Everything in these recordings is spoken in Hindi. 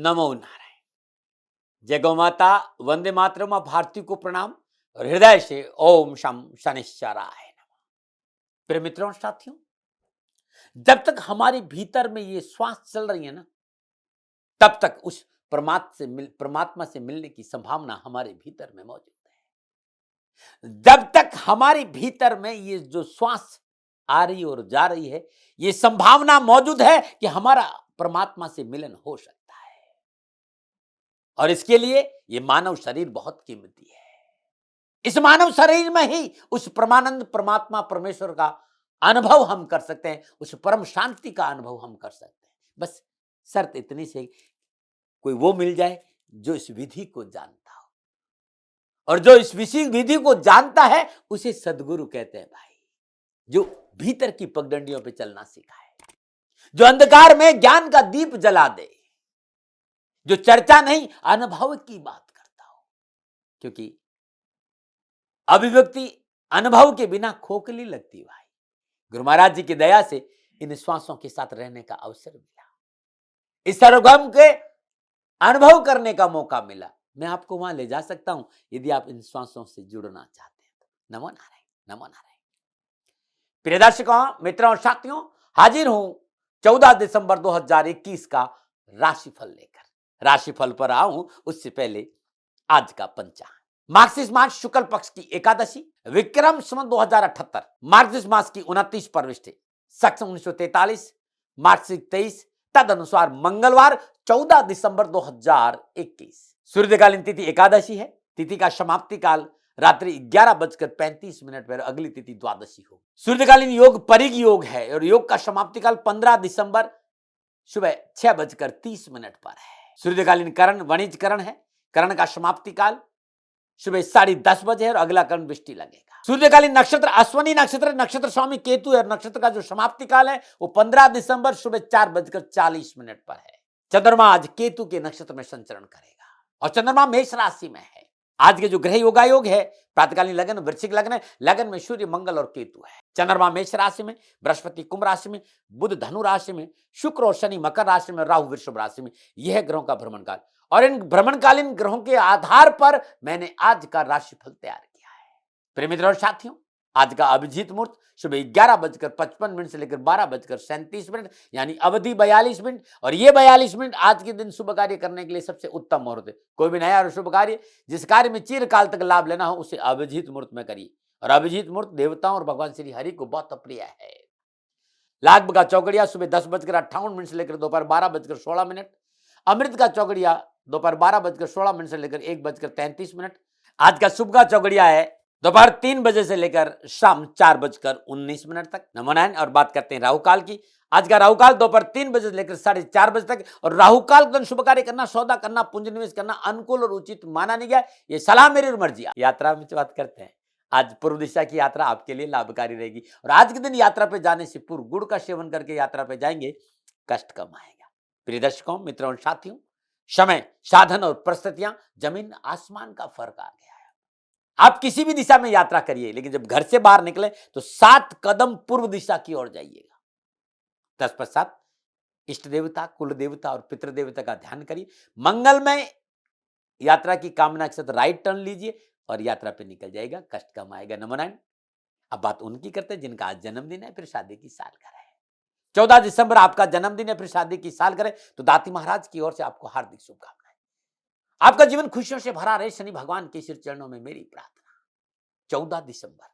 नमो नारायण। जय गौ माता, वंदे मातरम, भारती को प्रणाम और हृदय से ओम शम शनिश्चराय नमः। प्रिय मित्रों और साथियों, जब तक हमारे भीतर में ये श्वास चल रही है ना, तब तक उस परमात्मा से मिलने की संभावना हमारे भीतर में मौजूद है। जब तक हमारे भीतर में ये जो श्वास आ रही और जा रही है, ये संभावना मौजूद है कि हमारा परमात्मा से मिलन हो सकता है। और इसके लिए ये मानव शरीर बहुत कीमती है। इस मानव शरीर में ही उस परमानंद परमात्मा परमेश्वर का अनुभव हम कर सकते हैं, उस परम शांति का अनुभव हम कर सकते हैं। बस शर्त इतनी से कोई वो मिल जाए जो इस विधि को जानता हो, और जो इस विधि को जानता है उसे सदगुरु कहते हैं भाई। जो भीतर की पगडंडियों पे चलना सिखाए, जो अंधकार में ज्ञान का दीप जला दे, जो चर्चा नहीं अनुभव की बात करता हो। क्योंकि अभिव्यक्ति अनुभव के बिना खोखली लगती भाई। गुरु महाराज जी की दया से इन श्वासों के साथ रहने का अवसर मिला, इस सर्वगम के अनुभव करने का मौका मिला। मैं आपको वहां ले जा सकता हूं यदि आप इन श्वासों से जुड़ना चाहते हैं तो। नमो नारायण, नमो नारायण। प्रिय दर्शकों, मित्रों और साथियों, हाजिर हूं 14 दिसंबर 2021 का राशिफल लेकर। राशिफल पर आऊं उससे पहले आज का पंचांग। मार्गशीर्ष मास शुक्ल पक्ष की एकादशी, विक्रम संवत 2078, मार्गशीर्ष मास की 29 परविष्टि, सक्षम 1943, मार्गशीर्ष 23, तद अनुसार मंगलवार 14 दिसंबर 2021। सूर्यकालीन तिथि एकादशी है। तिथि का समाप्ति काल रात्रि 11:35 पर, अगली तिथि द्वादशी हो। सूर्यकालीन योग परिग योग है और योग का समाप्ति काल 15 दिसंबर सुबह 6:30 पर है। सूर्यकालीन करण वणिज करण है। करण का समाप्ति काल सुबह 10:30 बजे है और अगला करण वृष्टि लगेगा। सूर्यकालीन नक्षत्र अश्वनी नक्षत्र, नक्षत्र स्वामी केतु है। नक्षत्र का जो समाप्ति काल है वो 15 दिसंबर सुबह 4:40 पर है। चंद्रमा आज केतु के नक्षत्र में संचरण करेगा और चंद्रमा मेष राशि में है। आज के जो ग्रह योगायोग है, प्रातकालीन लगन वृश्चिक लगन है। लगन में सूर्य मंगल और केतु है। चंद्रमा मेष राशि में, बृहस्पति कुंभ राशि में, बुध धनु राशि में, शुक्र और शनि मकर राशि में, राहु वृषभ राशि में। यह है ग्रहों का भ्रमण काल और इन भ्रमणकालीन ग्रहों के आधार पर मैंने आज का राशिफल तैयार किया है। प्रिय मित्रों और साथियों, आज का अभिजीत मुहूर्त सुबह 11:55 से लेकर 12:37 यानी अवधि 42 मिनट। और ये 42 मिनट आज के दिन शुभ कार्य करने के लिए सबसे उत्तम मुहूर्त है। कोई भी नया और शुभ कार्य, जिस कार्य में चिरकाल तक लाभ लेना हो, उसे अभिजीत मुहूर्त में करिए। और अभिजीत मुहूर्त देवताओं और भगवान श्री हरि को बहुत प्रिय है। लाभ का चौकड़िया सुबह 10:58 से लेकर दोपहर 12:16। अमृत का चौकड़िया दोपहर 12:16 से लेकर 1:33। आज का शुभ का चौकड़िया है दोपहर 3 बजे से लेकर शाम 4:19 तक। नमो नारायण। और बात करते हैं राहु काल की। आज का राहु काल दोपहर 3 बजे से लेकर 4:30 बजे तक। और राहु काल के शुभ कार्य करना, सौदा करना, पूंजी निवेश करना अनुकूल और उचित माना नहीं गया। ये सलाह मेरी और मर्जी। यात्रा में बात करते हैं। आज पूर्व दिशा की यात्रा आपके लिए लाभकारी रहेगी और आज के दिन यात्रा पे जाने से पूर्व गुड़ का सेवन करके यात्रा पे जाएंगे, कष्ट कम आएगा। प्रिय दर्शकों, मित्रों और साथियों, समय, साधन और परिस्थितियां जमीन आसमान का फर्क आ गया है। आप किसी भी दिशा में यात्रा करिए, लेकिन जब घर से बाहर निकले तो 7 कदम पूर्व दिशा की ओर जाइएगा। तत्पश्चात इष्ट देवता, कुल देवता और पितृ देवता का ध्यान करिए। मंगलमय यात्रा की कामना के साथ राइट टर्न लीजिए और यात्रा पे निकल जाएगा, कष्ट कम आएगा। नमो नारायण। अब बात उनकी करते हैं जिनका आज जन्मदिन है, फिर शादी की सालगिरह है। 14 दिसंबर आपका जन्मदिन है, फिर शादी की सालगिरह, तो दाती महाराज की ओर से आपको हार्दिक शुभकामनाएं। आपका जीवन खुशियों से भरा रहे, शनि भगवान के सिर चरणों में मेरी प्रार्थना। 14 दिसंबर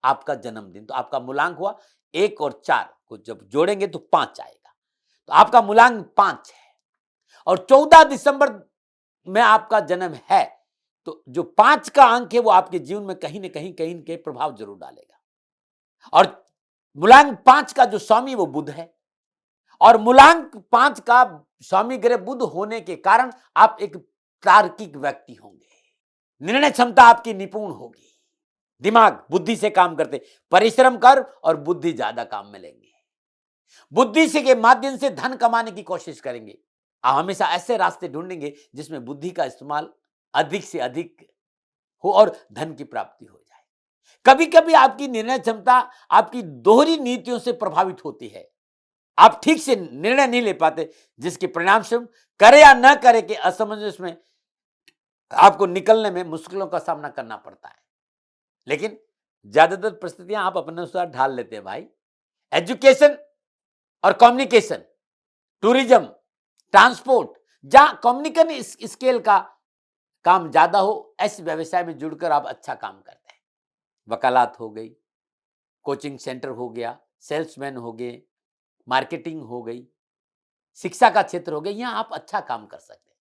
आपका जन्मदिन, तो आपका मूलांक हुआ 1 और 4 को जब जोड़ेंगे तो 5 आएगा, तो आपका मूलांक 5 है। और 14 दिसंबर में आपका जन्म है, तो जो 5 का अंक है वो आपके जीवन में कहीं न कहीं के प्रभाव जरूर डालेगा। और मूलांक 5 का जो स्वामी वो बुध है, और मूलांक 5 का स्वामी ग्रह बुध होने के कारण आप एक तार्किक व्यक्ति होंगे। निर्णय क्षमता आपकी निपुण होगी। दिमाग बुद्धि से काम करते, परिश्रम कर और बुद्धि ज्यादा काम में लेंगे। बुद्धि से के माध्यम से धन कमाने की कोशिश करेंगे। आप हमेशा ऐसे रास्ते ढूंढेंगे जिसमें बुद्धि का इस्तेमाल अधिक से अधिक हो और धन की प्राप्ति हो जाए। कभी कभी आपकी निर्णय क्षमता आपकी दोहरी नीतियों से प्रभावित होती है, आप ठीक से निर्णय नहीं ले पाते, जिसके परिणाम स्वरूप करे या न करे के असमंजस में आपको निकलने में मुश्किलों का सामना करना पड़ता है। लेकिन ज्यादातर परिस्थितियां आप अपने अनुसार ढाल लेते हैं भाई। एजुकेशन और कम्युनिकेशन, टूरिज्म, ट्रांसपोर्ट, जहां कम्युनिकेशन स्केल का काम ज्यादा हो, ऐसे व्यवसाय में जुड़कर आप अच्छा काम करते हैं। वकालत हो गई, कोचिंग सेंटर हो गया, सेल्समैन हो गए, मार्केटिंग हो गई, शिक्षा का क्षेत्र हो गया, यहां आप अच्छा काम कर सकते हैं,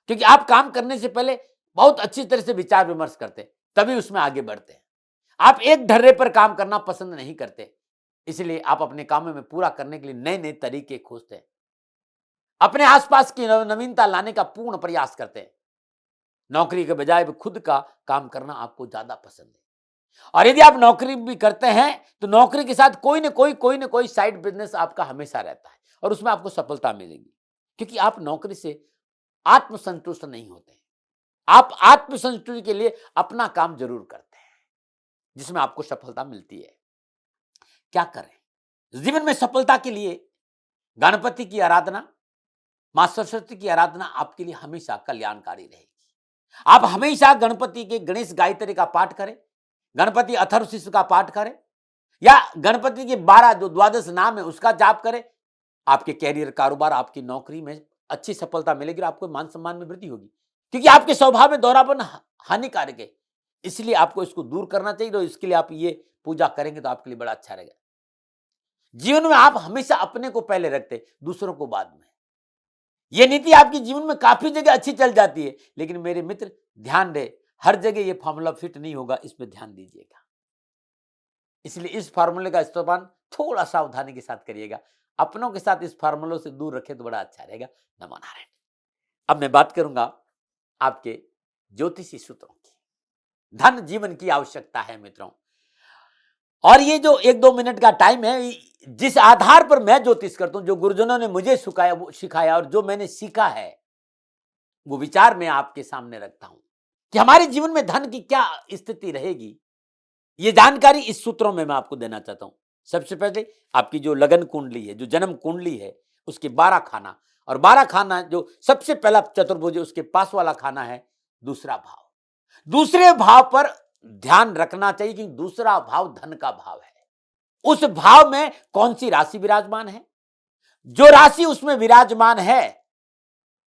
क्योंकि आप काम करने से पहले बहुत अच्छी तरह से विचार विमर्श करते हैं, तभी उसमें आगे बढ़ते हैं। आप एक ढर्रे पर काम करना पसंद नहीं करते, इसलिए आप अपने कामों में पूरा करने के लिए नए नए तरीके खोजते हैं, अपने आसपास की नवीनता लाने का पूर्ण प्रयास करते हैं। नौकरी के बजाय खुद का काम करना आपको ज्यादा पसंद है। और यदि आप नौकरी भी करते हैं तो नौकरी के साथ कोई ना कोई साइड बिजनेस आपका हमेशा रहता है, और उसमें आपको सफलता मिलेगी, क्योंकि आप नौकरी से आत्मसंतुष्ट नहीं होते। आप आत्मसंतुष्टि के लिए अपना काम जरूर करते हैं, जिसमें आपको सफलता मिलती है। क्या करें जीवन में सफलता के लिए? गणपति की आराधना, मां सरस्वती की आराधना आपके लिए हमेशा कल्याणकारी रहेगी। आप हमेशा गणपति के गणेश गायत्री का पाठ करें, गणपति अथर्वशीर्ष का पाठ करें, या गणपति के 12 जो द्वादश नाम है उसका जाप करें। आपके कैरियर, कारोबार, आपकी नौकरी में अच्छी सफलता मिलेगी और आपको मान सम्मान में वृद्धि होगी, क्योंकि आपके स्वभाव में दोहरापन हानिकारक है, इसलिए आपको इसको दूर करना चाहिए। तो इसके लिए आप ये पूजा करेंगे तो आपके लिए बड़ा अच्छा रहेगा। जीवन में आप हमेशा अपने को पहले रखते, दूसरों को बाद में। यह नीति आपकी जीवन में काफी जगह अच्छी चल जाती है, लेकिन मेरे मित्र ध्यान दे, हर जगह ये फॉर्मूला फिट नहीं होगा, इस पर ध्यान दीजिएगा। इसलिए इस फार्मूले का इस्तेमाल थोड़ा सावधानी के साथ करिएगा। अपनों के साथ इस फार्मूलों से दूर रखें तो बड़ा अच्छा रहेगा। नमो नारायण। अब मैं बात करूंगा आपके ज्योतिषी सूत्रों की। धन जीवन की आवश्यकता है मित्रों, और ये जो 1-2 मिनट का टाइम है, जिस आधार पर मैं ज्योतिष करता हूं, जो गुरुजनों ने मुझे सिखाया और जो मैंने सीखा है, वो विचार मैं आपके सामने रखता हूं कि हमारे जीवन में धन की क्या स्थिति रहेगी। ये जानकारी इस सूत्रों में मैं आपको देना चाहता हूं। सबसे पहले आपकी जो लगन कुंडली है, जो जन्म कुंडली है, उसके 12 खाना, और 12 खाना जो सबसे पहला चतुर्भुज है, उसके पास वाला खाना है दूसरा भाव। दूसरे भाव पर ध्यान रखना चाहिए कि दूसरा भाव धन का भाव है। उस भाव में कौन सी राशि विराजमान है, जो राशि उसमें विराजमान है,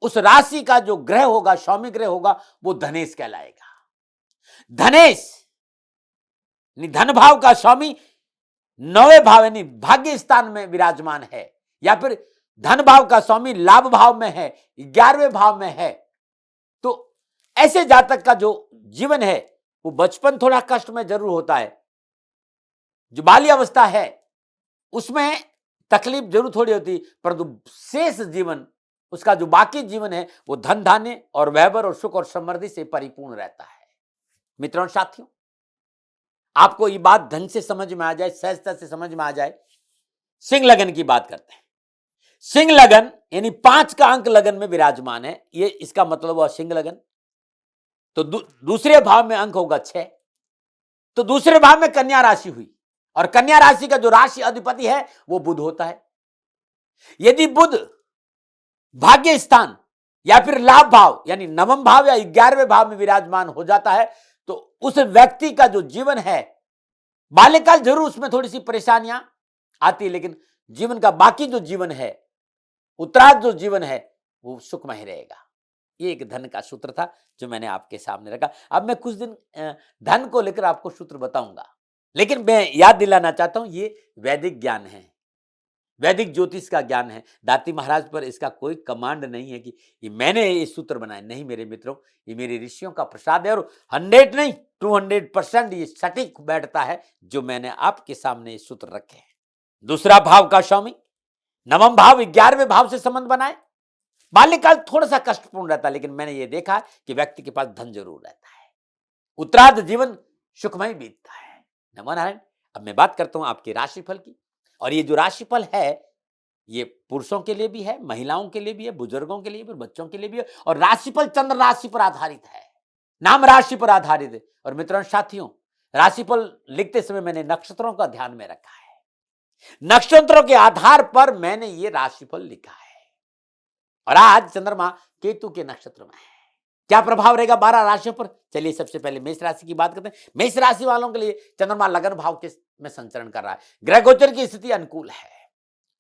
उस राशि का जो ग्रह होगा, स्वामी ग्रह होगा, वो धनेश कहलाएगा। धनेश धन भाव का स्वामी 9वें भाव यानी भाग्य स्थान में विराजमान है, या फिर धन भाव का स्वामी लाभ भाव में है, 11वें भाव में है, तो ऐसे जातक का जो जीवन है वो बचपन थोड़ा कष्ट में जरूर होता है, जो बाल्य अवस्था है उसमें तकलीफ जरूर थोड़ी होती, परंतु शेष जीवन, उसका जो बाकी जीवन है, वो धन धान्य और वैभव और सुख और समृद्धि से परिपूर्ण रहता है। मित्रों साथियों, आपको ये बात ढंग से समझ में आ जाए, सहजता से समझ में आ जाए, सिंह लगन की बात करते हैं। सिंह लगन यानी 5 का अंक लगन में विराजमान है, ये इसका मतलब हुआ सिंह लगन। तो दूसरे भाव में अंक होगा 6, तो दूसरे भाव में कन्या राशि हुई, और कन्या राशि का जो राशि अधिपति है वो बुध होता है। यदि बुध भाग्य स्थान या फिर लाभ भाव यानी 9वें भाव या 11वें भाव में विराजमान हो जाता है, तो उस व्यक्ति का जो जीवन है, बाल्यकाल जरूर उसमें थोड़ी सी परेशानियां आती है, लेकिन जीवन का बाकी जो जीवन है, उत्तरार्ध जो जीवन है, वो सुखमय रहेगा। ये एक धन का सूत्र था जो मैंने आपके सामने रखा। अब मैं कुछ दिन धन को लेकर आपको सूत्र बताऊंगा, लेकिन मैं याद दिलाना चाहता हूं ये वैदिक ज्ञान है, वैदिक ज्योतिष का ज्ञान है। दाती महाराज पर इसका कोई कमांड नहीं है कि ये मैंने ये सूत्र बनाए, नहीं मेरे मित्रों, ये मेरे ऋषियों का प्रसाद है, और 100 नहीं 200% ये सटीक बैठता है जो मैंने आपके सामने ये सूत्र रखे हैं। दूसरा भाव का स्वामी 9वां भाव 11वें भाव से संबंध बनाए। बाल्यकाल थोड़ा सा कष्टपूर्ण रहता है, लेकिन मैंने ये देखा कि व्यक्ति के पास धन जरूर रहता है, उत्तरार्ध जीवन सुखमय बीतता है। नमो नारायण। अब मैं बात करता हूं आपके राशिफल की, और ये जो राशिफल है ये पुरुषों के लिए भी है, महिलाओं के लिए भी है, बुजुर्गों के लिए भी, बच्चों के लिए भी है, और राशिफल चंद्र राशि पर आधारित है, नाम राशि पर आधारित है। और मित्रों साथियों, राशिफल लिखते समय मैंने नक्षत्रों का ध्यान में रखा है। नक्षत्रों के आधार पर मैंने ये राशिफल लिखा है। और आज चंद्रमा केतु के नक्षत्र में है। क्या प्रभाव रहेगा 12 राशियों पर? चलिए सबसे पहले मेष राशि की बात करते हैं। मेष राशि वालों के लिए चंद्रमा लगन भाव के में संचरण कर रहा है। ग्रह गोचर की स्थिति अनुकूल है।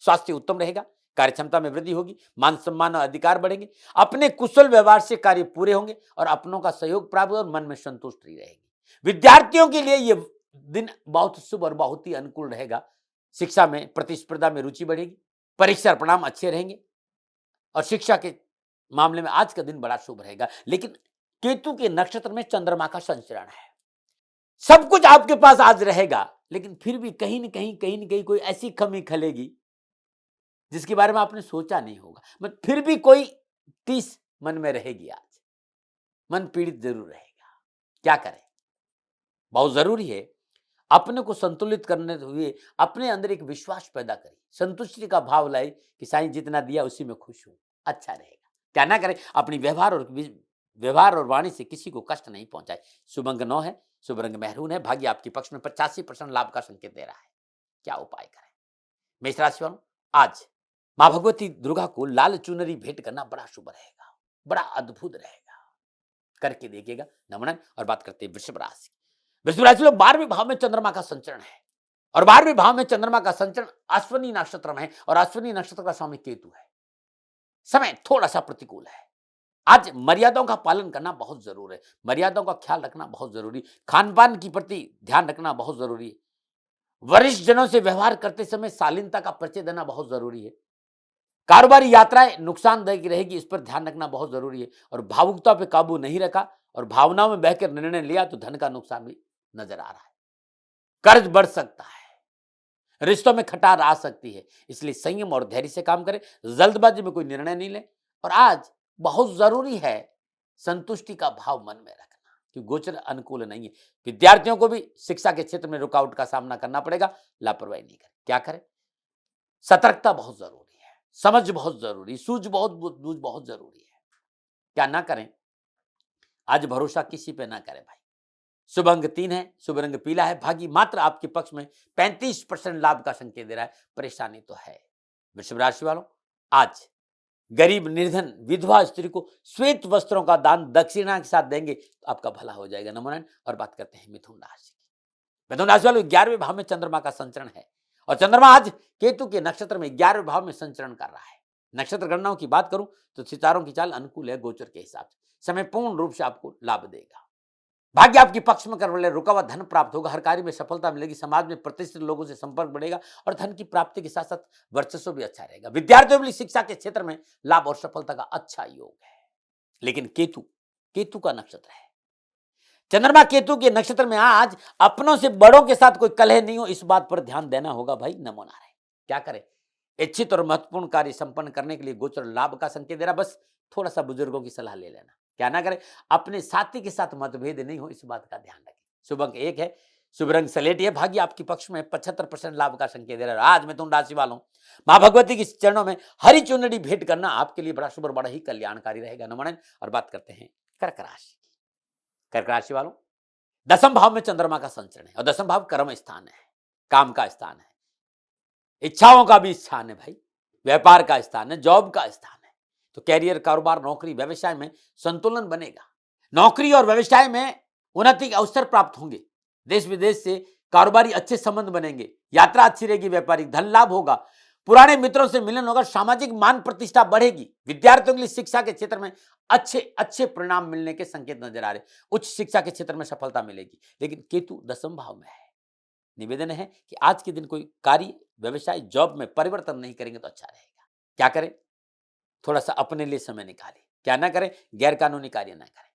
स्वास्थ्य उत्तम रहेगा, कार्य क्षमता में वृद्धि होगी, मान सम्मान और अधिकार बढ़ेंगे, अपने कुशल व्यवहार से कार्य पूरे होंगे और अपनों का सहयोग प्राप्त और मन में संतुष्टि रहेगी। विद्यार्थियों के लिए यह दिन बहुत शुभ और बहुत ही अनुकूल रहेगा। शिक्षा में प्रतिस्पर्धा में रुचि बढ़ेगी, परीक्षा परिणाम अच्छे रहेंगे और शिक्षा के मामले में आज का दिन बड़ा शुभ रहेगा। लेकिन केतु के नक्षत्र में चंद्रमा का संचरण है। सब कुछ आपके पास आज रहेगा, लेकिन फिर भी कहीं न कहीं कोई ऐसी कमी खलेगी जिसके बारे में आपने सोचा नहीं होगा। मत फिर भी कोई टीस मन में रहेगी। आज मन पीड़ित जरूर रहेगा। क्या करें? बहुत जरूरी है अपने को संतुलित करने हुए अपने अंदर एक विश्वास पैदा करें, संतुष्टि का भाव लाए कि साईं जितना दिया उसी में खुश हूं, अच्छा रहेगा। क्या ना करें? अपनी व्यवहार और वाणी से किसी को कष्ट नहीं पहुंचाए। शुभ अंक 9 है, शुभ रंग मेहरून है, भाग्य आपके पक्ष में 85% लाभ का संकेत दे रहा है। क्या उपाय करें? मेष राशि वालों, आज मां भगवती दुर्गा को लाल चुनरी भेंट करना बड़ा शुभ रहेगा, बड़ा अद्भुत रहेगा। करके देखिएगा। नमन। और बात करते हैं वृषभ राशि। वृषभ राशि में 12वें भाव में चंद्रमा का संचरण है और 12वें भाव में चंद्रमा का संचरण अश्विनी नक्षत्र में है और अश्विनी नक्षत्र का स्वामी केतु है। समय थोड़ा सा प्रतिकूल है। आज मर्यादाओं का पालन करना बहुत जरूरी है। मर्यादाओं का ख्याल रखना बहुत जरूरी, खान पान की प्रति ध्यान रखना बहुत जरूरी है। वरिष्ठ जनों से व्यवहार करते समय शालीनता का परिचय देना बहुत जरूरी है। कारोबारी यात्राएं नुकसानदायक रहेगी, इस पर ध्यान रखना बहुत जरूरी है। और भावुकता पे काबू नहीं रखा और भावनाओं में बहकर निर्णय लिया तो धन का नुकसान भी नजर आ रहा है। कर्ज बढ़ सकता है, रिश्तों में खटार आ सकती है, इसलिए संयम और धैर्य से काम करें। जल्दबाजी में कोई निर्णय नहीं लें। और आज बहुत जरूरी है संतुष्टि का भाव मन में रखना, क्योंकि गोचर अनुकूल नहीं है। विद्यार्थियों को भी शिक्षा के क्षेत्र में रुकावट का सामना करना पड़ेगा। लापरवाही नहीं करें। क्या करें? सतर्कता बहुत जरूरी है, समझ बहुत जरूरी, सूझ बूझ बहुत जरूरी है। क्या ना करें? आज भरोसा किसी पे ना करें भाई। शुभ अंक 3 है, शुभ रंग पीला है, भाग्य मात्र आपके पक्ष में 35% लाभ का संकेत दे रहा है। परेशानी तो है। वृषभ राशि वालों, आज गरीब, निर्धन, विधवा स्त्री को श्वेत वस्त्रों का दान दक्षिणा के साथ देंगे तो आपका भला हो जाएगा। नमन। और बात करते हैं मिथुन राशि की। मिथुन राशि वालों, 11वें भाव में चंद्रमा का संचरण है और चंद्रमा आज केतु के नक्षत्र में 11वें भाव में संचरण कर रहा है। नक्षत्र गणनाओं की बात करूं तो सितारों की चाल अनुकूल है। गोचर के हिसाब से समय पूर्ण रूप से आपको लाभ देगा। भाग्य आपके पक्ष में करने वाले रुका हुआ धन प्राप्त होगा। हर कार्य में सफलता मिलेगी। समाज में प्रतिष्ठित लोगों से संपर्क बढ़ेगा और धन की प्राप्ति के साथ साथ वर्चस्व भी अच्छा रहेगा। विद्यार्थियों के लिए शिक्षा के क्षेत्र में लाभ और सफलता का अच्छा योग है। लेकिन केतु का नक्षत्र है। चंद्रमा केतु के नक्षत्र में आज अपनों से बड़ों के साथ कोई कलह नहीं हो, इस बात पर ध्यान देना होगा भाई। नमो नारायण। क्या करें? इच्छित और महत्वपूर्ण कार्य संपन्न करने के लिए गोचर लाभ का संकेत दे रहा, बस थोड़ा सा बुजुर्गों की सलाह ले लेना। क्या ना करें? अपने साथी के साथ मतभेद नहीं हो, इस बात का ध्यान रखें। शुभ अंक 1 है, शुभ रंग सलेटी है, भाग्य आपके पक्ष में 75% लाभ का संकेत दे रहा है। आज मिथुन राशि वालों, मां भगवती के चरणों में हरी चुनरी भेंट करना आपके लिए बड़ा शुभ और बड़ा ही कल्याणकारी रहेगा। नमन। और बात करते हैं कर्क राशि की। कर्क राशि वालों, 10वें भाव में चंद्रमा का संचरण है और 10वां भाव कर्म स्थान है, काम का स्थान है, इच्छाओं का भी स्थान है भाई, व्यापार का स्थान है, जॉब का स्थान है। तो कैरियर, कारोबार, नौकरी, व्यवसाय में संतुलन बनेगा। नौकरी और व्यवसाय में उन्नति के अवसर प्राप्त होंगे। देश विदेश से कारोबारी अच्छे संबंध बनेंगे। यात्रा अच्छी रहेगी, व्यापारिक धन लाभ होगा, पुराने मित्रों से मिलन होगा, सामाजिक मान प्रतिष्ठा बढ़ेगी। विद्यार्थियों के लिए शिक्षा के क्षेत्र में अच्छे अच्छे परिणाम मिलने के संकेत नजर आ रहे। उच्च शिक्षा के क्षेत्र में सफलता मिलेगी। लेकिन केतु 10वें भाव में है। निवेदन है कि आज के दिन कोई कार्य, व्यवसाय, जॉब में परिवर्तन नहीं करेंगे तो अच्छा रहेगा। क्या करें? थोड़ा सा अपने लिए समय निकालें। क्या ना करें? गैर कानूनी कार्य ना करें।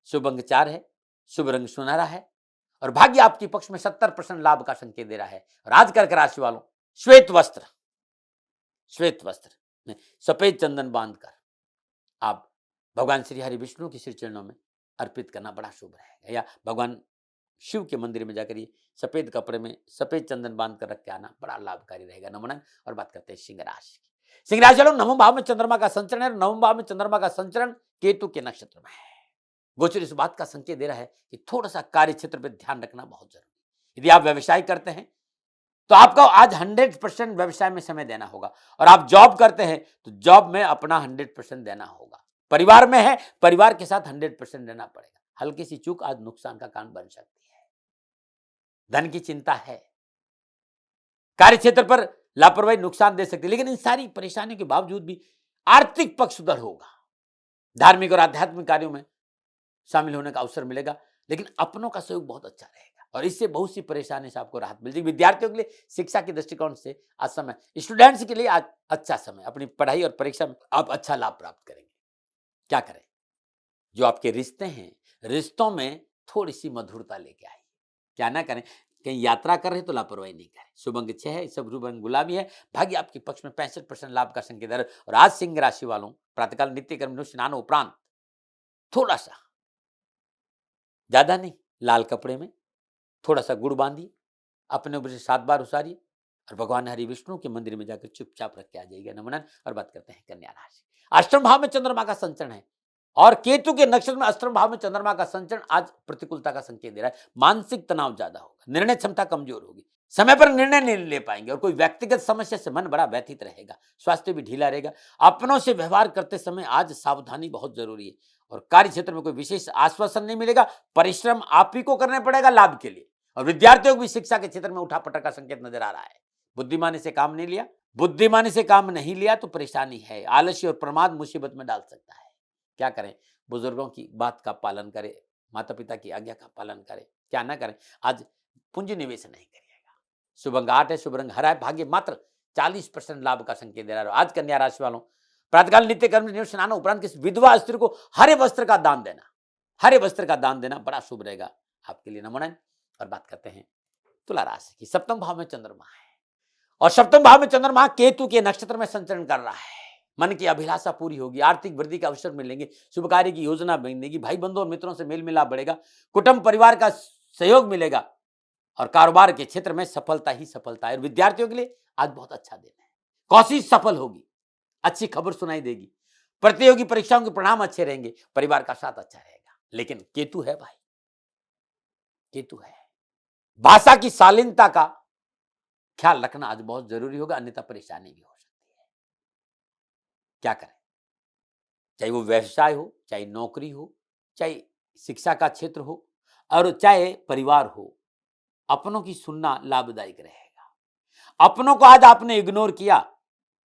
शुभ अंक 4 है, शुभ रंग सुनहरा है और भाग्य आपके पक्ष में 70% लाभ का संकेत दे रहा है। और आज कर्क राशि वालों, श्वेत वस्त्र में सफेद चंदन बांधकर आप भगवान श्री हरि विष्णु के श्री चरणों में अर्पित करना बड़ा शुभ रहेगा। या भगवान शिव के मंदिर में जाकर ये सफेद कपड़े में सफेद चंदन बांध कर रख के आना बड़ा लाभकारी रहेगा। नमन। और बात करते हैं सिंह राशि की। सिंह राशि वालों, 9वें भाव में चंद्रमा का संचरण है। 9वें भाव में चंद्रमा का संचरण केतु के नक्षत्र में है। गोचर इस बात का संकेत दे रहा है कि थोड़ा सा कार्य क्षेत्र पर ध्यान रखना बहुत जरूरी है। यदि आप व्यवसाय करते हैं तो आपको आज 100% व्यवसाय में समय देना होगा, और आप जॉब करते हैं तो जॉब में अपना 100% देना होगा। परिवार में है, परिवार के साथ 100% देना पड़ेगा। हल्की सी चूक आज नुकसान का कारण बन सकती है। धन की चिंता है, कार्य क्षेत्र पर लापरवाही नुकसान दे सकती है, लेकिन इन सारी परेशानियों के बावजूद भी आर्थिक पक्ष सुदृढ़ होगा। धार्मिक और आध्यात्मिक कार्यों में शामिल होने का अवसर मिलेगा, लेकिन अपनों का सहयोग बहुत अच्छा रहेगा और इससे बहुत सी परेशानी से आपको राहत मिल जाएगी। विद्यार्थियों के लिए शिक्षा के दृष्टिकोण से आज समय, स्टूडेंट्स के लिए आज अच्छा समय, अपनी पढ़ाई और परीक्षा में आप अच्छा लाभ प्राप्त करेंगे। क्या करें? जो आपके रिश्ते हैं, रिश्तों में थोड़ी सी मधुरता लेके आइए। क्या ना करें? कहीं यात्रा कर रहे तो लापरवाही नहीं करें। शुभ अंक 6 है, शुभ रंग गुलाबी है, भाग्य आपके पक्ष में 65% लाभ का संकेत है। और आज सिंह राशि वालों प्रातःकाल नित्य कर्म स्नान उपरांत थोड़ा सा, ज्यादा नहीं, लाल कपड़े में थोड़ा सा गुड़ बांधिए, अपने ऊपर से 7 बार उसारिए और भगवान हरि विष्णु के मंदिर में जाकर चुपचाप रख के आ जाइएगा। नमन। और बात करते हैं कन्या राशि। अष्टम भाव में चंद्रमा का संचरण है और केतु के नक्षत्र में अष्टम भाव में चंद्रमा का संचरण आज प्रतिकूलता का संकेत दे रहा है। मानसिक तनाव ज्यादा होगा, निर्णय क्षमता कमजोर होगी, समय पर निर्णय नहीं ले पाएंगे और कोई व्यक्तिगत समस्या से मन बड़ा व्यथित रहेगा। स्वास्थ्य भी ढीला रहेगा। अपनों से व्यवहार करते समय आज सावधानी बहुत जरूरी है और कार्य क्षेत्र में कोई विशेष आश्वासन नहीं मिलेगा। परिश्रम आप ही को करना पड़ेगा लाभ के लिए। और विद्यार्थियों को भी शिक्षा के क्षेत्र में उठापटक का संकेत नजर आ रहा है। बुद्धिमानी से काम नहीं लिया, बुद्धिमानी से काम नहीं लिया तो परेशानी है। आलस्य और प्रमाद मुसीबत में डाल सकता है। क्या करें? बुजुर्गों की बात का पालन करें, माता पिता की आज्ञा का पालन करें। क्या ना करें? आज पूंजी निवेश नहीं करिएगा। शुभ अंक 8 है, शुभ रंग हरा है, भाग्य मात्र 40% लाभ का संकेत दे रहा है। आज कन्या राशि वालों प्रातःकाल नित्य कर्म स्नान उपरांत किसी विधवा स्त्री को हरे वस्त्र का दान देना, हरे वस्त्र का दान देना बड़ा शुभ रहेगा आपके लिए। नमन। और बात करते हैं तुला राशि की। सप्तम भाव में चंद्रमा है और सप्तम भाव में चंद्रमा केतु के नक्षत्र में संचरण कर रहा है। मन की अभिलाषा पूरी होगी, आर्थिक वृद्धि के अवसर मिलेंगे, शुभ कार्य की योजना बनेगी, भाई बंधु और मित्रों से मेल मिलाप बढ़ेगा, कुटुंब परिवार का सहयोग मिलेगा और कारोबार के क्षेत्र में सफलता ही सफलता है। विद्यार्थियों के लिए आज बहुत अच्छा दिन है। कोशिश सफल होगी, अच्छी खबर सुनाई देगी, प्रतियोगी परीक्षाओं के परिणाम अच्छे रहेंगे, परिवार का साथ अच्छा रहेगा। लेकिन केतु है भाई, केतु है। भाषा की शालीनता का ख्याल रखना आज बहुत जरूरी होगा, अन्यथा परेशानी भी हो सकती है। क्या करें? चाहे वो व्यवसाय हो, चाहे नौकरी हो, चाहे शिक्षा का क्षेत्र हो और चाहे परिवार हो, अपनों की सुनना लाभदायक रहेगा। अपनों को आज आपने इग्नोर किया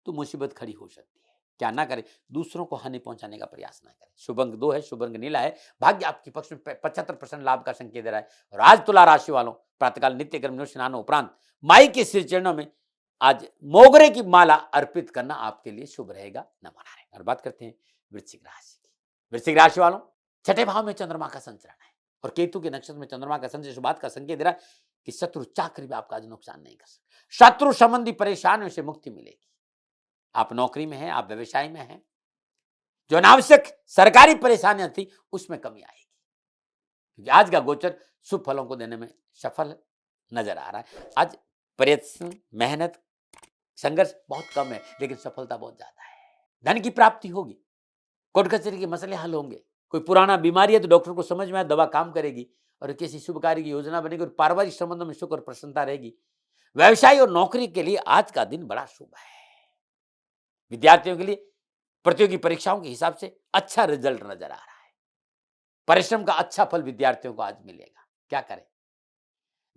तो मुसीबत खड़ी हो सकती है। क्या ना करें? दूसरों को हानि पहुंचाने का प्रयास ना करें। शुभ अंक 2 है, शुभ रंग नीला है, भाग्य आपके पक्ष में 75% लाभ का संकेत दे रहा है। और आज तुला राशि वालों प्रातःकाल नित्य कर्म स्नान उपरांत माई के श्री चरणों में आज मोगरे की माला अर्पित करना आपके लिए शुभ रहेगा। नमन। और बात करते हैं वृश्चिक राशि की। वृश्चिक राशि वालों छठे भाव में चंद्रमा का संचरण है और केतु के नक्षत्र में चंद्रमा का संचरण इस बात का संकेत दे रहा है कि शत्रु चाकरी में आपका आज नुकसान नहीं कर सकता। शत्रु संबंधी परेशानियों से मुक्ति मिलेगी। आप नौकरी में हैं, आप व्यवसाय में हैं, जो अनावश्यक सरकारी परेशानियां थी उसमें कमी आएगी क्योंकि आज का गोचर शुभ फलों को देने में सफल नजर आ रहा है। आज प्रयत्न, मेहनत, संघर्ष बहुत कम है लेकिन सफलता बहुत ज्यादा है। धन की प्राप्ति होगी, कोर्ट कचहरी के मसले हल होंगे, कोई पुराना बीमारी है तो डॉक्टर को समझ में आए, दवा काम करेगी और किसी शुभ कार्य की योजना बनेगी और पारिवारिक संबंधों में सुख और प्रसन्नता रहेगी। व्यवसाय और नौकरी के लिए आज का दिन बड़ा शुभ है। विद्यार्थियों के लिए प्रतियोगी परीक्षाओं के हिसाब से अच्छा रिजल्ट नजर आ रहा है। परिश्रम का अच्छा फल विद्यार्थियों को आज मिलेगा। क्या करें?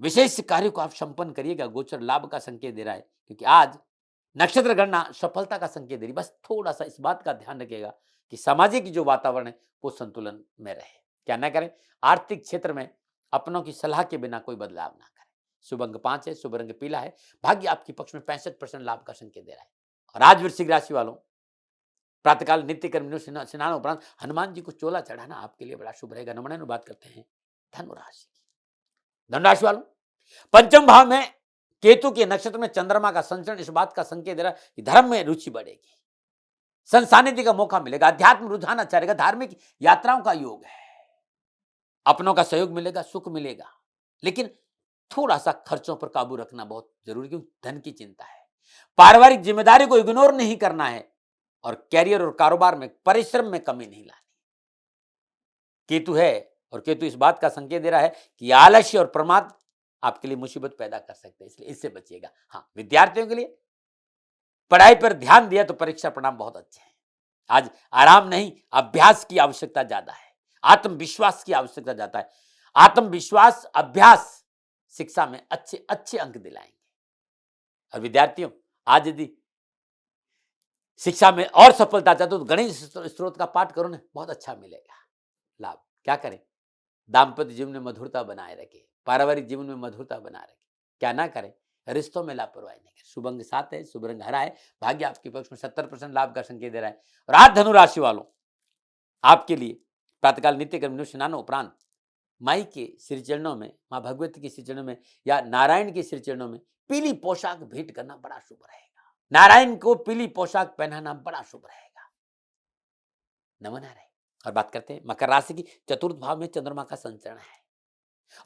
विशेष कार्य को आप संपन्न करिएगा। गोचर लाभ का संकेत दे रहा है क्योंकि आज नक्षत्र गणना सफलता का संकेत दे रही। बस थोड़ा सा इस बात का ध्यान रखिएगा कि सामाजिक जो वातावरण है वो संतुलन में रहे। क्या ना करें? आर्थिक क्षेत्र में अपनों की सलाह के बिना कोई बदलाव ना करें। शुभ अंक 5 है, शुभ रंग पीला है, भाग्य आपके पक्ष में 65% लाभ का संकेत दे रहा है। और आज वृश्चिक राशि वालों प्रातःकाल नित्य कर्म स्नान उपरांत हनुमान जी को चोला चढ़ाना आपके लिए बड़ा शुभ रहेगा। नमन। बात करते हैं धनु राशि की। धनु राशि वालों पंचम भाव में केतु के नक्षत्र में चंद्रमा का संचरण इस बात का संकेत दे रहा है कि धर्म में रुचि बढ़ेगी, संसानिध्य का मौका मिलेगा, अध्यात्म रुझान अच्छा रहेगा, धार्मिक यात्राओं का योग है, अपनों का सहयोग मिलेगा, सुख मिलेगा। लेकिन थोड़ा सा खर्चों पर काबू रखना बहुत जरूरी क्योंकि धन की चिंता है। पारिवारिक जिम्मेदारी को इग्नोर नहीं करना है और कैरियर और कारोबार में परिश्रम में कमी नहीं लानी। केतु है और केतु इस बात का संकेत दे रहा है कि आलस्य और प्रमाद आपके लिए मुसीबत पैदा कर सकते हैं, इसलिए इससे बचिएगा। हाँ, विद्यार्थियों के लिए पढ़ाई पर ध्यान दिया तो परीक्षा परिणाम बहुत अच्छे हैं। आज आराम नहीं, अभ्यास की आवश्यकता ज्यादा है, आत्मविश्वास की आवश्यकता ज्यादा है। आत्मविश्वास, अभ्यास शिक्षा में अच्छे अच्छे अंक दिलाएंगे। और विद्यार्थियों, आज यदि शिक्षा में और सफलता चाहते हो तो गणेश स्त्रोत का पाठ करो ना, बहुत अच्छा मिलेगा लाभ। क्या करें? दाम्पत्य जीवन में मधुरता बनाए रखे, पारिवारिक जीवन में मधुरता बनाए रखे। क्या ना करें? रिश्तों में लापरवाही नहीं करें। शुभ अंक 7 है, शुभ रंग हरा है, भाग्य आपके पक्ष में 70% लाभ का संकेत दे रहा है। और आज धनु राशि वालों, आपके लिए प्रातःकाल नित्य कर्म स्नान उपरांत माई के श्री चरणों में, माँ भगवती के श्री चरणों में या नारायण के श्री चरणों में पीली पोशाक भेंट करना बड़ा शुभ रहेगा। नारायण को पीली पोशाक पहनाना बड़ा शुभ रहेगा। नमन नारायण। और बात करते हैं मकर राशि की। चतुर्थ भाव में चंद्रमा का संचरण है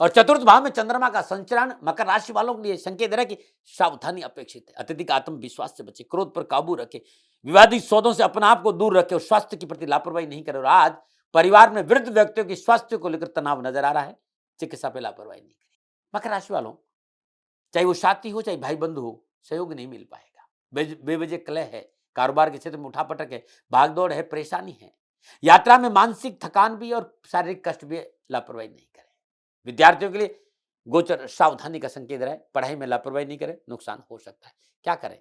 और चतुर्थ भाव में चंद्रमा का संचरण मकर राशि वालों के लिए संकेत दे रहा है कि सावधानी अपेक्षित है। अत्यधिक आत्मविश्वास से बचे, क्रोध पर काबू रखे, विवादित सौदों से अपने आप को दूर रखे और स्वास्थ्य के प्रति लापरवाही नहीं करे। और आज परिवार में वृद्ध व्यक्तियों की स्वास्थ्य को लेकर तनाव नजर आ रहा है, चिकित्सा पे लापरवाही नहीं करें। मकर राशि वालों, चाहे वो साथी हो चाहे भाई बंधु हो, सहयोग नहीं मिल पाएगा। बेवजह कलह है, कारोबार के क्षेत्र में उठापटक है, भागदौड़ है, परेशानी है, यात्रा में मानसिक थकान भी और शारीरिक कष्ट भी। लापरवाही नहीं करें। विद्यार्थियों के लिए गोचर सावधानी का संकेत रहा है, पढ़ाई में लापरवाही नहीं करें, नुकसान हो सकता है। क्या करें?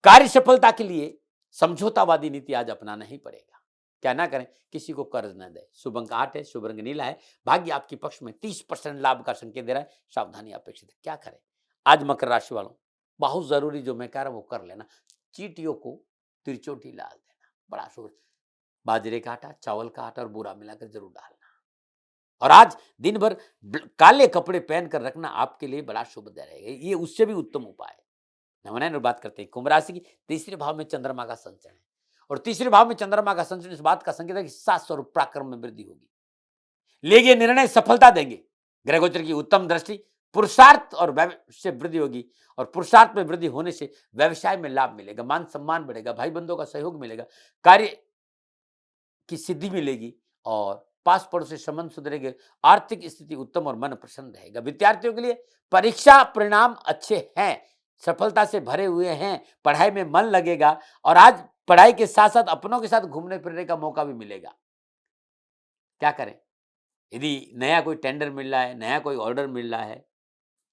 कार्य सफलता के लिए समझौतावादी नीति आज अपनाना ही पड़ेगा। क्या ना करें? किसी को कर्ज न दे। शुभ अंक 8 है, शुभ रंग नीला है, भाग्य आपके पक्ष में 30% लाभ का संकेत दे रहा है, सावधानी अपेक्षित है। क्या करें? आज मकर राशि वालों, बहुत जरूरी जो मैं कह रहा हूं वो कर लेना। चींटियों को त्रिचोटी डाल देना, बड़ा शुभ। बाजरे का आटा, चावल का आटा और बूरा मिलाकर जरूर डालना। और आज दिन भर काले कपड़े पहनकर रखना आपके लिए बड़ा शुभ रहेगा। ये उससे भी उत्तम उपाय है। नमन। बात करते हैं कुंभ राशि की। तीसरे भाव में चंद्रमा का संचरण है और तीसरे भाव में चंद्रमा का संचरण इस बात का संकेत है कि साहस और पराक्रम में वृद्धि होगी। लेगे निर्णय सफलता देंगे। ग्रह गोचर की उत्तम दृष्टि, पुरुषार्थ और से वृद्धि होगी और पुरुषार्थ में वृद्धि होने से व्यवसाय में लाभ मिलेगा, मान सम्मान बढ़ेगा, भाई बंधुओं का सहयोग मिलेगा, कार्य की सिद्धि मिलेगी और पास पड़ोस से संबंध सुधरेंगे, आर्थिक स्थिति उत्तम और मन प्रसन्न रहेगा। विद्यार्थियों के लिए परीक्षा परिणाम अच्छे हैं, सफलता से भरे हुए हैं, पढ़ाई में मन लगेगा और आज पढ़ाई के साथ साथ अपनों के साथ घूमने फिरने का मौका भी मिलेगा। क्या करें? यदि नया कोई टेंडर मिल रहा है, नया कोई ऑर्डर मिल रहा है,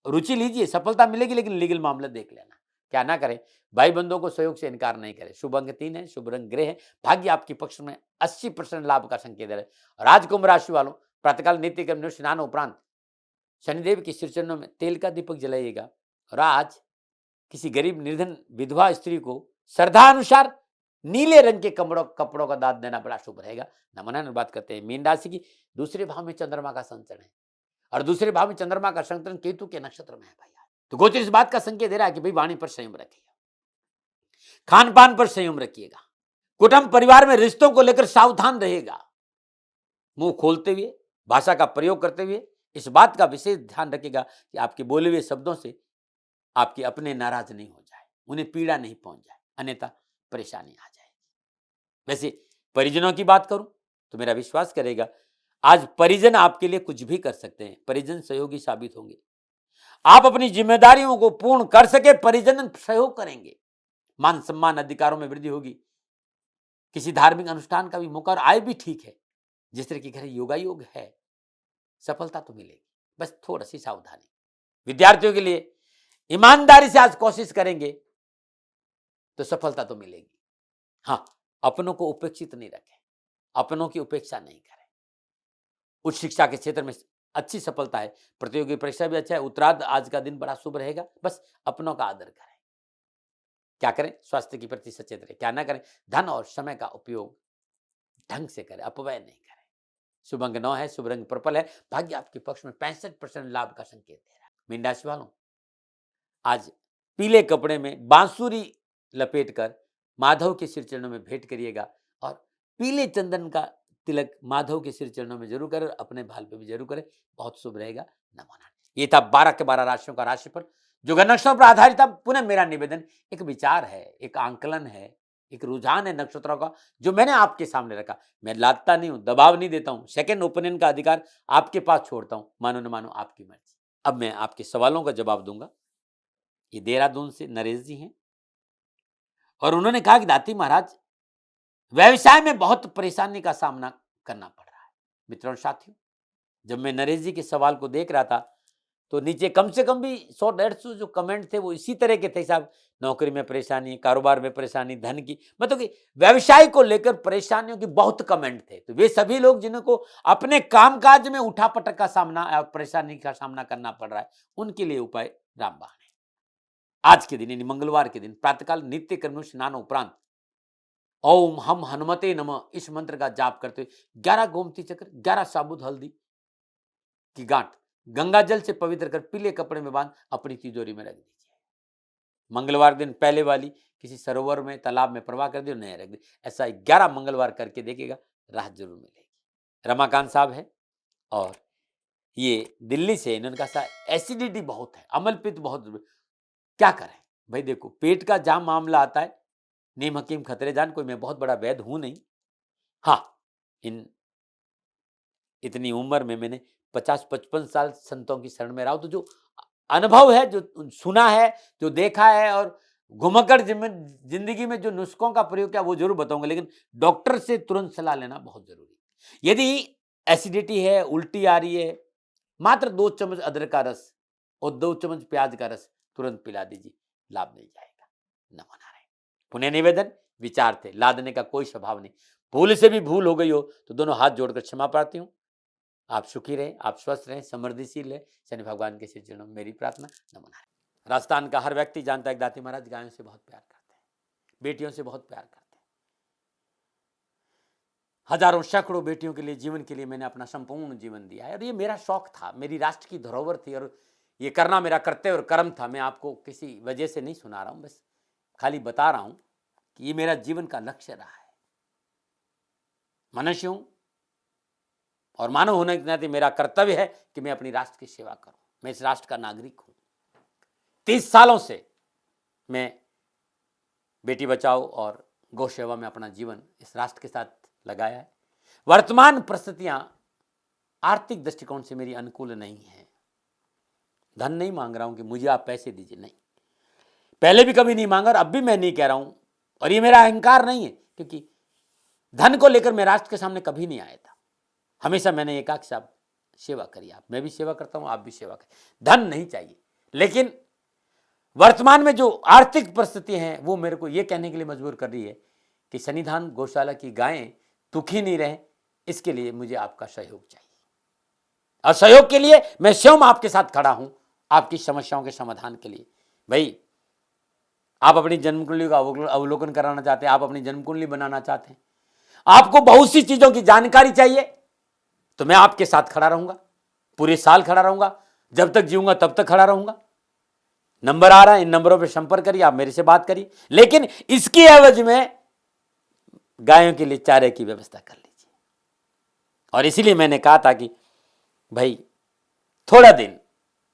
रुचि लीजिए, सफलता मिलेगी, लेकिन लीगल मामला देख लेना। क्या ना करें? भाई बंधुओं को सहयोग से इनकार नहीं करें। शुभ अंक 3 है, शुभ रंग ग्रे है, भाग्य आपके पक्ष में 80% लाभ का संकेत है। और आज कुंभ राशि वालों, प्रातःकाल नित्य कर्म स्नान उपरांत शनिदेव के श्री चरणों में तेल का दीपक जलाइएगा। और आज किसी गरीब निर्धन विधवा स्त्री को श्रद्धा अनुसार नीले रंग के कपड़ों का दान देना बड़ा शुभ रहेगा। नमन। बात करते हैं मीन राशि की। दूसरे भाव में चंद्रमा का संचरण है और दूसरे भाव में चंद्रमा का संचरण केतु के नक्षत्र में है भैया। तो गोचर इस बात का संकेत दे रहा है कि भाई वाणी पर संयम रखिएगा, खान पान पर संयम रखिएगा, कुटुंब परिवार में रिश्तों को लेकर सावधान रहेगा। मुंह खोलते हुए, भाषा का प्रयोग करते हुए इस बात का विशेष ध्यान रखिएगा कि आपके बोले हुए शब्दों से आपके अपने नाराज नहीं हो जाए, उन्हें पीड़ा नहीं पहुंच जाए, अन्यथा परेशानी आ जाएगी। वैसे परिजनों की बात करूं तो मेरा विश्वास करेगा आज परिजन आपके लिए कुछ भी कर सकते हैं, परिजन सहयोगी साबित होंगे। आप अपनी जिम्मेदारियों को पूर्ण कर सके, परिजन सहयोग करेंगे, मान सम्मान अधिकारों में वृद्धि होगी, किसी धार्मिक अनुष्ठान का भी मौका और आय भी ठीक है। जिस तरह के घर योगा योग है, सफलता तो मिलेगी, बस थोड़ी सी सावधानी। विद्यार्थियों के लिए ईमानदारी से आज कोशिश करेंगे तो सफलता तो मिलेगी। हाँ, अपनों को उपेक्षित नहीं रखें, अपनों की उपेक्षा नहीं करें। उच्च शिक्षा के क्षेत्र में अच्छी सफलता है, प्रतियोगी परीक्षा भी अच्छा है, उत्तरार्ध आज का दिन बड़ा शुभ रहेगा। बस अपनों का आदर करें। क्या करें? स्वास्थ्य के प्रति सचेत रहे। क्या ना करें? धन और समय का उपयोग ढंग से करें, अपव्यय नहीं करें। शुभ अंक 9 है, शुभ रंग पर्पल है, भाग्य आपके पक्ष में 65% लाभ का संकेत दे रहा है। मीन राशि वालों, आज पीले कपड़े में बांसुरी लपेटकर माधव के श्री चरणों में भेंट करिएगा और पीले चंदन का तिलक माधव के श्री चरणों में जरूर करें और अपने भाल पे भी जरूर करें, बहुत शुभ रहेगा। नमो। ये था 12 के 12 राशियों का राशिफल जो नक्षत्रों पर आधारित था। पुनः मेरा निवेदन, एक विचार है, एक आंकलन है, एक रुझान है नक्षत्रों का जो मैंने आपके सामने रखा। मैं लादता नहीं हूं, दबाव नहीं देता हूं, सेकंड ओपिनियन का अधिकार आपके पास छोड़ता हूं। मानो न मानो आपकी मर्जी। अब मैं आपके सवालों का जवाब दूंगा। ये देहरादून से नरेश जी हैं और उन्होंने कहा कि दाती महाराज, व्यवसाय में बहुत परेशानी का सामना करना पड़ रहा है। मित्रों और साथियों, जब मैं नरेश जी के सवाल को देख रहा था तो नीचे कम से कम भी 100-150 जो कमेंट थे वो इसी तरह के थे। साहब, नौकरी में परेशानी, कारोबार में परेशानी, धन की, मतलब कि व्यवसाय को लेकर परेशानियों की बहुत कमेंट थे। तो वे सभी लोग जिनको अपने कामकाज में उठापटक का सामना, परेशानी का सामना करना पड़ रहा है, उनके लिए उपाय रामबाण है। आज के दिन यानी मंगलवार के दिन प्रातःकाल नित्य कर्म स्नान उपरांत ओम हम हनुमते नमः इस मंत्र का जाप करते हुए 11 गोमती चक्र, 11 साबुत हल्दी की गांठ गंगा जल से पवित्र कर पीले कपड़े में बांध अपनी तिजोरी में रख दीजिए। मंगलवार दिन पहले वाली किसी सरोवर में, तालाब में प्रवाह कर दियो, नहीं रख दी। ऐसा 11 मंगलवार करके देखिएगा, राहत जरूर मिलेगी। रमाकांत साहब है और ये दिल्ली से, इन्होंने कहा एसिडिटी बहुत है, अमल पित्त बहुत, क्या करें भाई? देखो, पेट का जहां मामला आता है, नीम हकीम खतरे जान, कोई मैं बहुत बड़ा वैद्य हूं नहीं। हाँ, इतनी उम्र में मैंने 50-55 साल संतों की शरण में रहा हूं, तो जो अनुभव है, जो सुना है, जो देखा है और घुमक्कड़ जिंदगी में जो नुस्खों का प्रयोग किया, वो जरूर बताऊंगा। लेकिन डॉक्टर से तुरंत सलाह लेना बहुत जरूरी है। यदि एसिडिटी है, उल्टी आ रही है, मात्र 2 चम्मच अदरक का रस और 2 चम्मच प्याज का रस तुरंत पिला दीजिए, लाभ मिल जाएगा। नमो नारायण। पुण्य निवेदन, विचार थे, लादने का कोई स्वभाव नहीं। भूल से भी भूल हो गई हो तो दोनों हाथ जोड़कर क्षमा प्रार्थी हूं। आप सुखी रहे, आप स्वस्थ रहें, समृद्धिशील रहे, शनि भगवान के चरणों में मेरी प्रार्थना। नमो नारायण। राजस्थान का हर व्यक्ति जानता है कि दाती महाराज गायों से बहुत प्यार करते हैं, बेटियों से बहुत प्यार करते हैं। हजारों सैकड़ों बेटियों के लिए, जीवन के लिए मैंने अपना संपूर्ण जीवन दिया है और ये मेरा शौक था, मेरी राष्ट्र की धरोहर थी और ये करना मेरा कर्तव्य और कर्म था। मैं आपको किसी वजह से नहीं सुना रहा हूं, बस खाली बता रहा हूं कि ये मेरा जीवन का लक्ष्य रहा है। मनुष्य हूं और मानव होने के नाते मेरा कर्तव्य है कि मैं अपनी राष्ट्र की सेवा करूं। मैं इस राष्ट्र का नागरिक हूं। 30 सालों से मैं बेटी बचाओ और गौ सेवा में अपना जीवन इस राष्ट्र के साथ लगाया है। वर्तमान परिस्थितियां आर्थिक दृष्टिकोण से मेरी अनुकूल नहीं है। धन नहीं मांग रहा हूं कि मुझे आप पैसे दीजिए, नहीं, पहले भी कभी नहीं मांगा और अब भी मैं नहीं कह रहा हूं। और ये मेरा अहंकार नहीं है, क्योंकि धन को लेकर मैं राष्ट्र के सामने कभी नहीं आया था। हमेशा मैंने ये कहा कि साहब सेवा करिए आप, मैं भी सेवा करता हूं, आप भी सेवा करें, धन नहीं चाहिए। लेकिन वर्तमान में जो आर्थिक परिस्थिति है वो मेरे को ये कहने के लिए मजबूर कर रही है कि सन्निधान गौशाला की गायें दुखी नहीं रहे, इसके लिए मुझे आपका सहयोग चाहिए। और सहयोग के लिए मैं स्वयं आपके साथ खड़ा हूं, आपकी समस्याओं के समाधान के लिए। भाई, आप अपनी जन्म कुंडली का अवलोकन कराना चाहते हैं, आप अपनी जन्म कुंडली बनाना चाहते हैं, आपको बहुत सी चीजों की जानकारी चाहिए, तो मैं आपके साथ खड़ा रहूंगा, पूरे साल खड़ा रहूंगा, जब तक जीऊंगा तब तक खड़ा रहूंगा। नंबर आ रहा है, इन नंबरों पर संपर्क करिए, आप मेरे से बात करिए। लेकिन इसकी एवज में गायों के लिए चारे की व्यवस्था कर लीजिए। और इसीलिए मैंने कहा था कि भाई थोड़ा दिन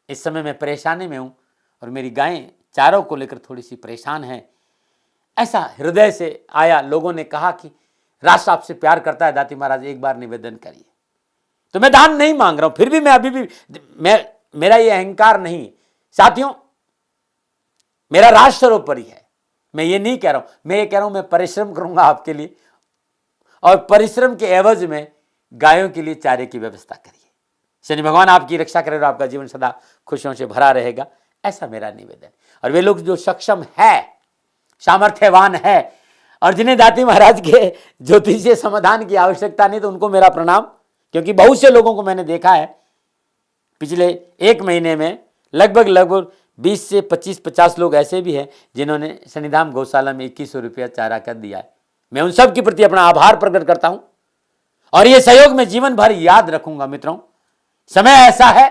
इस समय मैं परेशानी में हूं और मेरी गायें चारों को लेकर थोड़ी सी परेशान है। ऐसा हृदय से आया, लोगों ने कहा कि राष्ट्र आपसे प्यार करता है दाती महाराज, एक बार निवेदन करिए। तो मैं दान नहीं मांग रहा हूं, फिर भी मैं अभी भी मेरा ये अहंकार नहीं साथियों, मेरा राष्ट्र सर्वोपरि है। मैं ये नहीं कह रहा हूं, मैं ये कह रहा हूं मैं परिश्रम करूंगा आपके लिए, और परिश्रम के एवज में गायों के लिए चारे की व्यवस्था करिए। शनि भगवान आपकी रक्षा करे और आपका जीवन सदा खुशियों से भरा रहेगा, ऐसा मेरा निवेदन। और वे लोग जो सक्षम है, सामर्थ्यवान है और जिन्हें दाती महाराज के ज्योतिषीय समाधान की आवश्यकता नहीं, तो उनको मेरा प्रणाम। क्योंकि बहुत से लोगों को मैंने देखा है पिछले 1 महीने में, लगभग 20 से 25-50 लोग ऐसे भी हैं जिन्होंने सन्निधान गौशाला में 2100 रुपया चारा कर दिया है। मैं उन सब के प्रति अपना आभार प्रकट करता हूं और यह सहयोग मैं जीवन भर याद रखूंगा। मित्रों, समय ऐसा है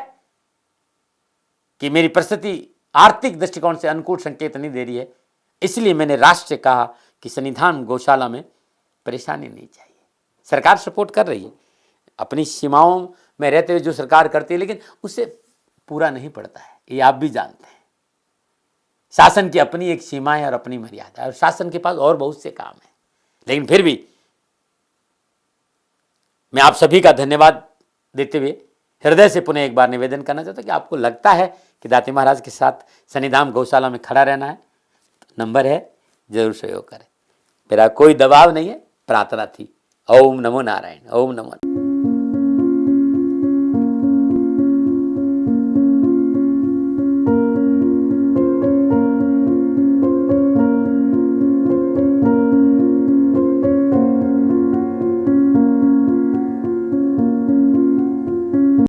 कि मेरी परिस्थिति आर्थिक दृष्टिकोण से अनुकूल संकेत नहीं दे रही है, इसलिए मैंने राष्ट्र से कहा कि सन्निधान गौशाला में परेशानी नहीं चाहिए। सरकार सपोर्ट कर रही है, अपनी सीमाओं में रहते हुए जो सरकार करती है, लेकिन उससे पूरा नहीं पड़ता है, ये आप भी जानते हैं। शासन की अपनी एक सीमा है और अपनी मर्यादा है, और शासन के पास और बहुत से काम है। लेकिन फिर भी मैं आप सभी का धन्यवाद देते हुए हृदय से पुनः एक बार निवेदन करना चाहता हूं कि आपको लगता है कि दाती महाराज के साथ शनिधाम गौशाला में खड़ा रहना है, तो नंबर है, जरूर सहयोग करें। मेरा कोई दबाव नहीं है, प्रार्थना थी। ओम नमो नारायण, ओम नमो।